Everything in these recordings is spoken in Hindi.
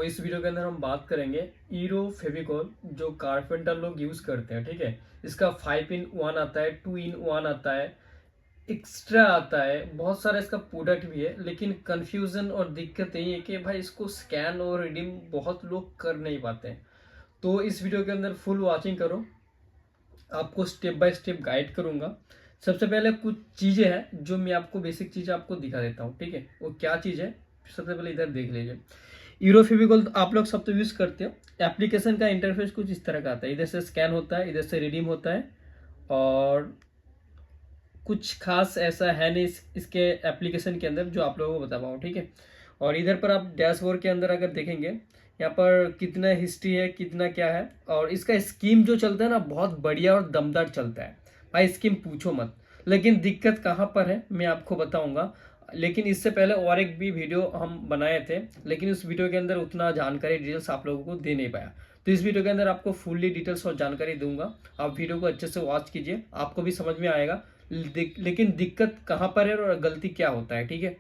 तो इस वीडियो के अंदर हम बात करेंगे ईरो फेविकॉल जो कारपेंटर लोग यूज़ करते हैं। ठीक है, इसका 5 in 1 आता है, 2 in 1 आता है, एक्स्ट्रा आता है, बहुत सारा इसका प्रोडक्ट भी है। लेकिन कंफ्यूजन और दिक्कत यही है कि भाई इसको स्कैन और रिडीम बहुत लोग कर नहीं पाते हैं। तो इस वीडियो के अंदर फुल वॉचिंग करो, आपको स्टेप बाय स्टेप गाइड करूंगा। सबसे पहले कुछ चीज़ें हैं जो मैं आपको बेसिक चीज़ें आपको दिखा देता हूँ। ठीक है, वो क्या चीज़ है सबसे पहले इधर देख लीजिए। यूरोफेविकॉल आप लोग सब तो यूज़ करते हो। एप्लीकेशन का इंटरफेस कुछ इस तरह का आता है, इधर से स्कैन होता है, इधर से रिडीम होता है, और कुछ खास ऐसा है नहीं इसके एप्लीकेशन के अंदर जो आप लोगों को बता पाऊँ। ठीक है, और इधर पर आप डैशबोर्ड के अंदर अगर देखेंगे, यहाँ पर कितना हिस्ट्री है, कितना क्या है, और इसका स्कीम जो चलता है ना बहुत बढ़िया और दमदार चलता है भाई। स्कीम पूछो मत। लेकिन दिक्कत कहाँ पर है मैं आपको बताऊंगा। लेकिन इससे पहले और एक भी वीडियो हम बनाए थे, लेकिन उस वीडियो के अंदर उतना जानकारी डिटेल्स आप लोगों को दे नहीं पाया। तो इस वीडियो के अंदर आपको फुल्ली डिटेल्स और जानकारी दूंगा। आप वीडियो को अच्छे से वॉच कीजिए, आपको भी समझ में आएगा। लेकिन दिक्कत कहाँ पर है और गलती क्या होता है। ठीक है,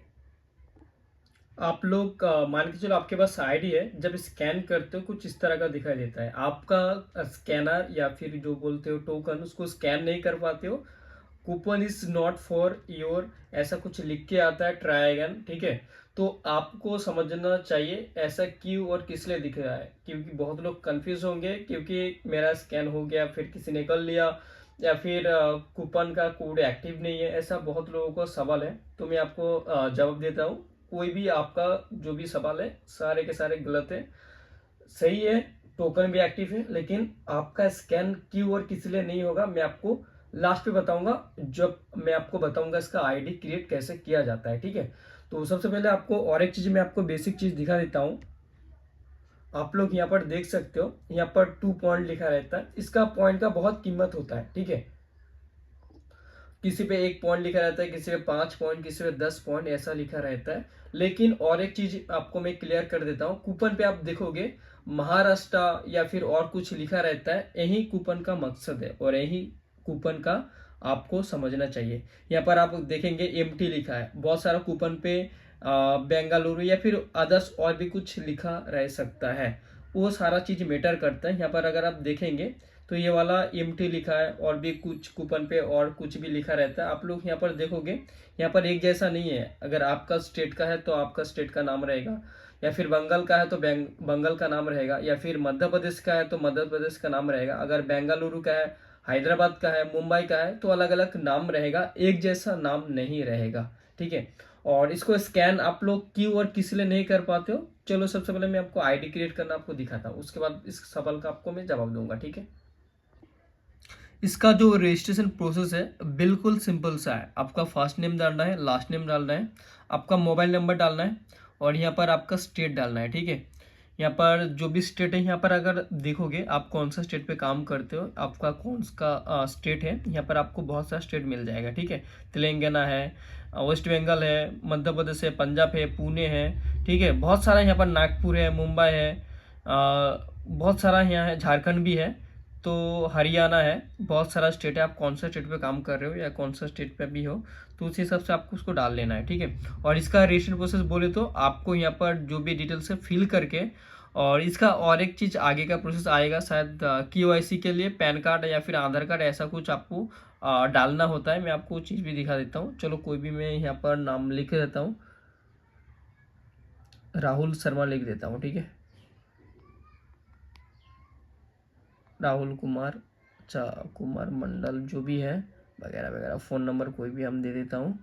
आप लोग मान के चलो आपके पास आईडी है, जब स्कैन करते हो कुछ इस तरह का दिखाई देता है। आपका स्कैनर या फिर जो बोलते हो टोकन, उसको स्कैन नहीं कर पाते हो। Coupon is not for your, ऐसा कुछ लिख के आता है, ट्राई अगेन। ठीक है, तो आपको समझना चाहिए ऐसा क्यों और किस लिए दिख रहा है, क्योंकि बहुत लोग कंफ्यूज होंगे क्योंकि मेरा स्कैन हो गया फिर किसी ने कर लिया, या फिर कूपन का कोड एक्टिव नहीं है, ऐसा बहुत लोगों को सवाल है। तो मैं आपको जवाब देता हूँ। कोई भी आपका जो भी सवाल है सारे के सारे गलत है। सही है, टोकन भी एक्टिव है, लेकिन आपका स्कैन क्यों और किस लिए नहीं होगा मैं आपको लास्ट पे बताऊंगा, जब मैं आपको बताऊंगा इसका आईडी क्रिएट कैसे किया जाता है। ठीक है, तो सबसे पहले आपको और एक चीज मैं आपको बेसिक चीज दिखा देता हूँ। आप लोग यहाँ पर देख सकते हो, यहाँ पर 2 पॉइंट लिखा रहता है। इसका पॉइंट का बहुत कीमत होता है। ठीक है, किसी पे 1 पॉइंट लिखा रहता है, किसी पे 5 पॉइंट, किसी पे 10 पॉइंट, ऐसा लिखा रहता है। लेकिन और एक चीज आपको मैं क्लियर कर देता हूँ, कूपन पे आप देखोगे महाराष्ट्र या फिर और कुछ लिखा रहता है, यही कूपन का मकसद है और यही कूपन का आपको समझना चाहिए। यहाँ पर आप देखेंगे एमटी लिखा है, बहुत सारा कूपन पे बेंगलुरु या फिर अदर्स और भी कुछ लिखा रह सकता है, वो सारा चीज मैटर करता है। यहाँ पर अगर आप देखेंगे तो ये वाला एमटी लिखा है, और भी कुछ कूपन पे और कुछ भी लिखा रहता है। आप लोग यहाँ पर देखोगे, यहाँ पर एक जैसा नहीं है। अगर आपका स्टेट का है तो आपका स्टेट का नाम रहेगा, या फिर बंगाल का है तो बंगाल का नाम रहेगा, या फिर मध्य प्रदेश का है तो मध्य प्रदेश का नाम रहेगा। अगर बेंगलुरु का है, हैदराबाद का है, मुंबई का है, तो अलग अलग नाम रहेगा, एक जैसा नाम नहीं रहेगा। ठीक है, और इसको स्कैन आप लोग क्यों और किस लिए नहीं कर पाते हो, चलो सबसे पहले मैं आपको आईडी क्रिएट करना आपको दिखाता हूँ, उसके बाद इस सवाल का आपको मैं जवाब दूंगा। ठीक है, इसका जो रजिस्ट्रेशन प्रोसेस है बिल्कुल सिंपल सा है। आपका फर्स्ट नेम डालना है, लास्ट नेम डालना है, आपका मोबाइल नंबर डालना है, और यहाँ पर आपका स्टेट डालना है। ठीक है, यहाँ पर जो भी स्टेट है, यहाँ पर अगर देखोगे आप कौन सा स्टेट पे काम करते हो, आपका कौन सा स्टेट है, यहाँ पर आपको बहुत सारा स्टेट मिल जाएगा। ठीक है, तेलंगाना है, वेस्ट बंगाल है, मध्य प्रदेश है, पंजाब है, पुणे है। ठीक है, बहुत सारा यहाँ पर नागपुर है, मुंबई है, बहुत सारा यहाँ है, झारखंड भी है, तो हरियाणा है, बहुत सारा स्टेट है। आप कौन सा स्टेट पे काम कर रहे हो या कौन सा स्टेट पे भी हो, तो उस हिसाब से आपको उसको डाल लेना है। ठीक है, और इसका रजिस्ट्रेशन प्रोसेस बोले तो आपको यहाँ पर जो भी डिटेल्स है फिल करके, और इसका और एक चीज़ आगे का प्रोसेस आएगा शायद KYC के लिए पैन कार्ड या फिर आधार कार्ड, ऐसा कुछ आपको डालना होता है। मैं आपको वो चीज़ भी दिखा देता हूँ। चलो कोई भी मैं यहाँ पर नाम लिख देता हूँ, राहुल शर्मा लिख देता हूँ। ठीक है, राहुल कुमार, अच्छा कुमार मंडल जो भी है वगैरह वगैरह, फ़ोन नंबर कोई भी हम दे देता हूँ,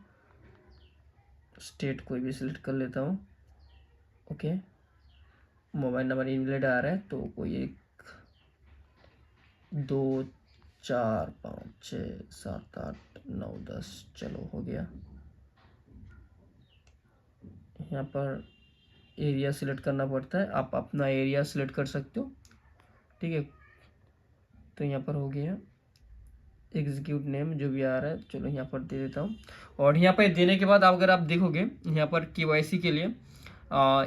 स्टेट कोई भी सिलेक्ट कर लेता हूँ। ओके, मोबाइल नंबर इनवैलिड आ रहा है तो कोई एक, 2 4 5 6 7 8 9 10, चलो हो गया। यहाँ पर एरिया सिलेक्ट करना पड़ता है, आप अपना एरिया सिलेक्ट कर सकते हो। ठीक है, तो यहाँ पर हो गया एग्जीक्यूट नेम जो भी आ रहा है, चलो यहाँ पर दे देता हूँ। और यहाँ पर देने के बाद अगर आप देखोगे यहाँ पर KYC के लिए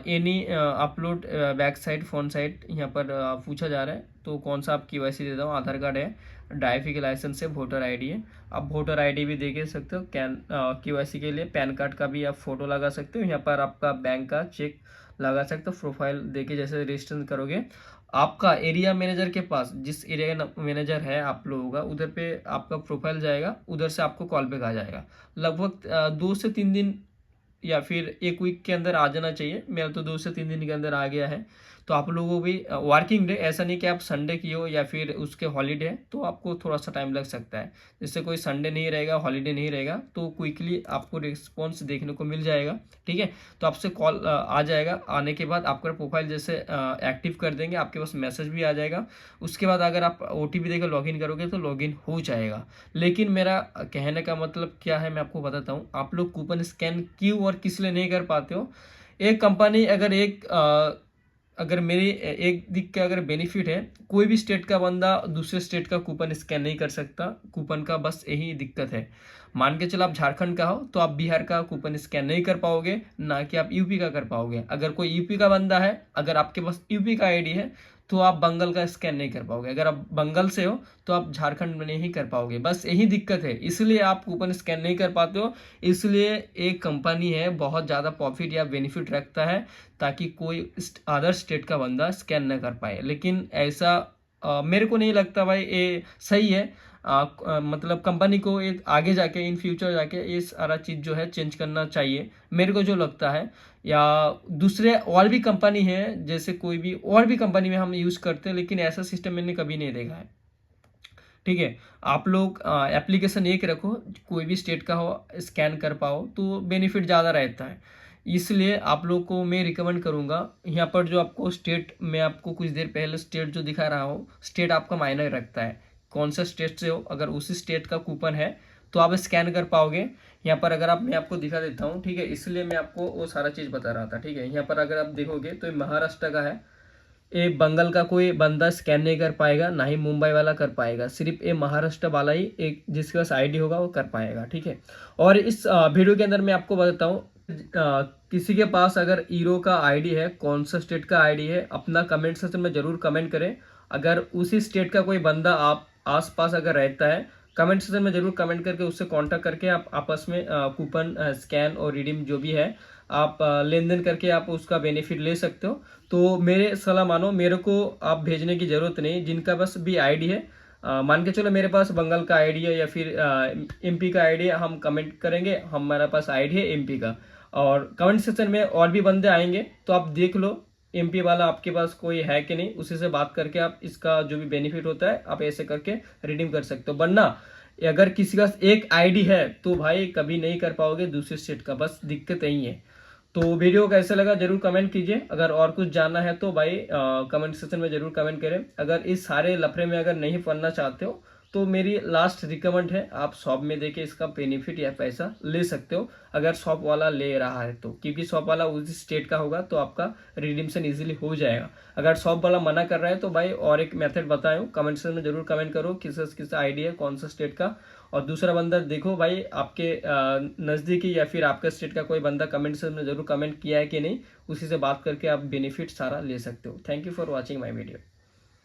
any upload back side front side यहाँ पर पूछा जा रहा है, तो कौन सा आप KYC देता हूँ, आधार कार्ड है, ड्राइविंग लाइसेंस है, वोटर आईडी है। आप वोटर आईडी भी दे सकते हो। KYC के लिए पैन कार्ड का भी आप फोटो लगा सकते हो। यहाँ पर आपका बैंक का चेक लगा सकते हो। प्रोफाइल देके जैसे रजिस्ट्रेशन करोगे, आपका एरिया मैनेजर के पास, जिस एरिया का मैनेजर है आप लोगों का, उधर पे आपका प्रोफाइल जाएगा, उधर से आपको कॉल बैक आ जाएगा। लगभग 2 से 3 दिन या फिर 1 वीक के अंदर आ जाना चाहिए। मेरा तो 2 से 3 दिन के अंदर आ गया है। तो आप लोगों को भी वर्किंग डे, ऐसा नहीं कि आप संडे की हो या फिर उसके हॉलीडे है तो आपको थोड़ा सा टाइम लग सकता है। जैसे कोई संडे नहीं रहेगा, हॉलीडे नहीं रहेगा, तो क्विकली आपको रिस्पॉन्स देखने को मिल जाएगा। ठीक है, तो आपसे कॉल आ जाएगा। आने के बाद आपका प्रोफाइल जैसे एक्टिव कर देंगे, आपके पास मैसेज भी आ जाएगा। उसके बाद अगर आप OTP देकर लॉगिन करोगे तो लॉगिन हो जाएगा। लेकिन मेरा कहने का मतलब क्या है, मैं आपको बताता हूँ। आप लोग कूपन स्कैन क्यों और किस लिए नहीं कर पाते हो? एक कंपनी अगर मेरी एक दिख का अगर बेनिफिट है, कोई भी स्टेट का बंदा दूसरे स्टेट का कूपन स्कैन नहीं कर सकता। कूपन का बस यही दिक्कत है। मान के चलो आप झारखंड का हो तो आप बिहार का कूपन स्कैन नहीं कर पाओगे, ना कि आप यूपी का कर पाओगे। अगर कोई यूपी का बंदा है, अगर आपके पास यूपी का आईडी है, तो आप बंगाल का स्कैन नहीं कर पाओगे। अगर आप बंगाल से हो तो आप झारखंड में नहीं कर पाओगे। बस यही दिक्कत है, इसलिए आप कूपन स्कैन नहीं कर पाते हो। इसलिए एक कंपनी है बहुत ज़्यादा प्रॉफिट या बेनिफिट रखता है, ताकि कोई अदर स्टेट का बंदा स्कैन न कर पाए। लेकिन ऐसा मेरे को नहीं लगता भाई ये सही है। मतलब कंपनी को एक आगे जाके, इन फ्यूचर जाके ये सारा चीज़ जो है चेंज करना चाहिए, मेरे को जो लगता है। या दूसरे और भी कंपनी है, जैसे कोई भी और भी कंपनी में हम यूज़ करते हैं, लेकिन ऐसा सिस्टम मैंने कभी नहीं देखा है। ठीक है, आप लोग एप्लीकेशन एक रखो, कोई भी स्टेट का हो स्कैन कर पाओ तो बेनिफिट ज़्यादा रहता है। इसलिए आप लोग को मैं रिकमेंड करूँगा, यहाँ पर जो आपको स्टेट, मैं आपको कुछ देर पहले स्टेट जो दिखा रहा हूँ, स्टेट आपका मायने रखता है। कौन सा स्टेट से हो, अगर उसी स्टेट का कूपन है तो आप स्कैन कर पाओगे। यहाँ पर अगर मैं आपको दिखा देता हूँ, ठीक है, इसलिए मैं आपको वो सारा चीज़ बता रहा था। ठीक है, यहाँ पर अगर आप देखोगे तो ये महाराष्ट्र का है। ये बंगाल का कोई बंदा स्कैन नहीं कर पाएगा, ना ही मुंबई वाला कर पाएगा। सिर्फ ये महाराष्ट्र वाला ही, एक जिसके पास आईडी होगा वो कर पाएगा। ठीक है, और इस वीडियो के अंदर मैं आपको बताता हूँ, किसी के पास अगर ईरो का आईडी है, कौन सा स्टेट का आईडी है, अपना कमेंट सेक्शन में जरूर कमेंट करें। अगर उसी स्टेट का कोई बंदा आप आस पास अगर रहता है, कमेंट सेक्शन में जरूर कमेंट करके उससे कांटेक्ट करके आप आपस में कूपन स्कैन और रिडीम जो भी है, आप लेन देन करके आप उसका बेनिफिट ले सकते हो। तो मेरे सलाह मानो, मेरे को आप भेजने की ज़रूरत नहीं। जिनका बस भी आईडी है, मान के चलो मेरे पास बंगाल का आईडी है या फिर MP का आईडी है, हम कमेंट करेंगे हमारे पास आईडी है MP का, और कमेंट सेक्शन में और भी बंदे आएंगे तो आप देख लो MP वाला आपके पास कोई है कि नहीं, उसी से बात करके आप इसका जो भी बेनिफिट होता है आप ऐसे करके रिडीम कर सकते हो। वरना अगर किसी का एक आईडी है तो भाई कभी नहीं कर पाओगे दूसरे स्टेट का, बस दिक्कत यही है। तो वीडियो कैसा लगा जरूर कमेंट कीजिए। अगर और कुछ जानना है तो भाई कमेंट सेक्शन में जरूर कमेंट करें। अगर इस सारे लफड़े में अगर नहीं पढ़ना चाहते हो तो मेरी लास्ट रिकमेंड है, आप शॉप में देके इसका बेनिफिट या पैसा ले सकते हो, अगर शॉप वाला ले रहा है तो। क्योंकि शॉप वाला उसी स्टेट का होगा तो आपका रिडीम्शन इजीली हो जाएगा। अगर शॉप वाला मना कर रहा है तो भाई और एक मेथड बताएं, कमेंट सेक्शन में जरूर कमेंट करो किस आईडी है, कौन सा स्टेट का। और दूसरा बंदा देखो भाई आपके नज़दीकी या फिर आपके स्टेट का कोई बंदा कमेंट सेक्शन में जरूर कमेंट किया है कि नहीं, उसी से बात करके आप बेनिफिट सारा ले सकते हो। Thank you for watching my video.